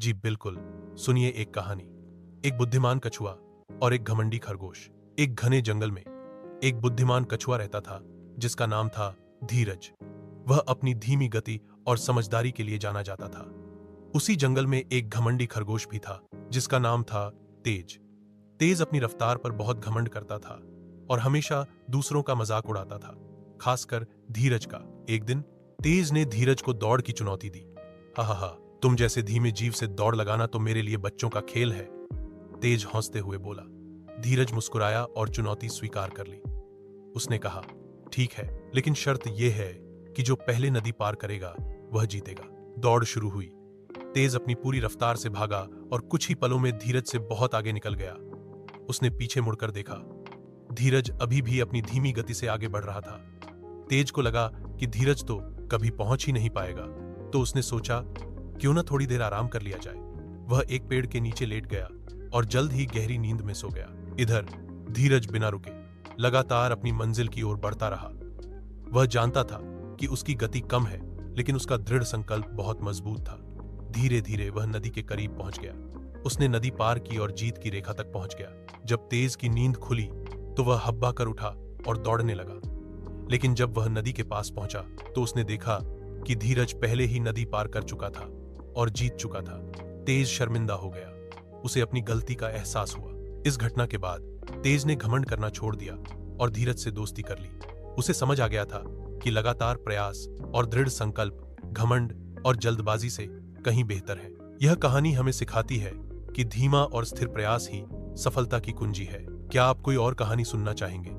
जी बिल्कुल। सुनिए एक कहानी। एक बुद्धिमान कछुआ और एक घमंडी खरगोश। एक घने जंगल में एक बुद्धिमान कछुआ रहता था जिसका नाम था धीरज। वह अपनी धीमी गति और समझदारी के लिए जाना जाता था। उसी जंगल में एक घमंडी खरगोश भी था जिसका नाम था तेज। तेज अपनी रफ्तार पर बहुत घमंड करता था और हमेशा दूसरों का मजाक उड़ाता था, खासकर धीरज का। एक दिन तेज ने धीरज को दौड़ की चुनौती दी। हा हा हा, तुम जैसे धीमे जीव से दौड़ लगाना तो मेरे लिए बच्चों का खेल है, तेज हंसते हुए बोला। धीरज मुस्कुराया और चुनौती स्वीकार कर ली। उसने कहा, ठीक है, लेकिन शर्त यह है कि जो पहले नदी पार करेगा वह जीतेगा। दौड़ शुरू हुई। तेज अपनी पूरी रफ्तार से भागा और कुछ ही पलों में धीरज से बहुत आगे निकल गया। उसने पीछे मुड़कर देखा। धीरज अभी भी अपनी धीमी गति से आगे बढ़ रहा था। तेज को लगा कि धीरज तो कभी पहुंच ही नहीं पाएगा, तो उसने सोचा क्यों न थोड़ी देर आराम कर लिया जाए। वह एक पेड़ के नीचे लेट गया और जल्द ही गहरी नींद में सो गया। इधर धीरज बिना रुके लगातार अपनी मंजिल की ओर बढ़ता रहा। वह जानता था कि उसकी गति कम है, लेकिन उसका दृढ़ संकल्प बहुत मजबूत था। धीरे धीरे वह नदी के करीब पहुंच गया। उसने नदी पार की और जीत की रेखा तक पहुंच गया। जब तेज की नींद खुली तो वह हब्बा कर उठा और दौड़ने लगा। लेकिन जब वह नदी के पास पहुंचा तो उसने देखा कि धीरज पहले ही नदी पार कर चुका था और जीत चुका था। तेज शर्मिंदा हो गया। उसे अपनी गलती का एहसास हुआ। इस घटना के बाद तेज ने घमंड करना छोड़ दिया और धीरज से दोस्ती कर ली। उसे समझ आ गया था कि लगातार प्रयास और दृढ़ संकल्प घमंड और जल्दबाजी से कहीं बेहतर है। यह कहानी हमें सिखाती है कि धीमा और स्थिर प्रयास ही सफलता की कुंजी है। क्या आप कोई और कहानी सुनना चाहेंगे?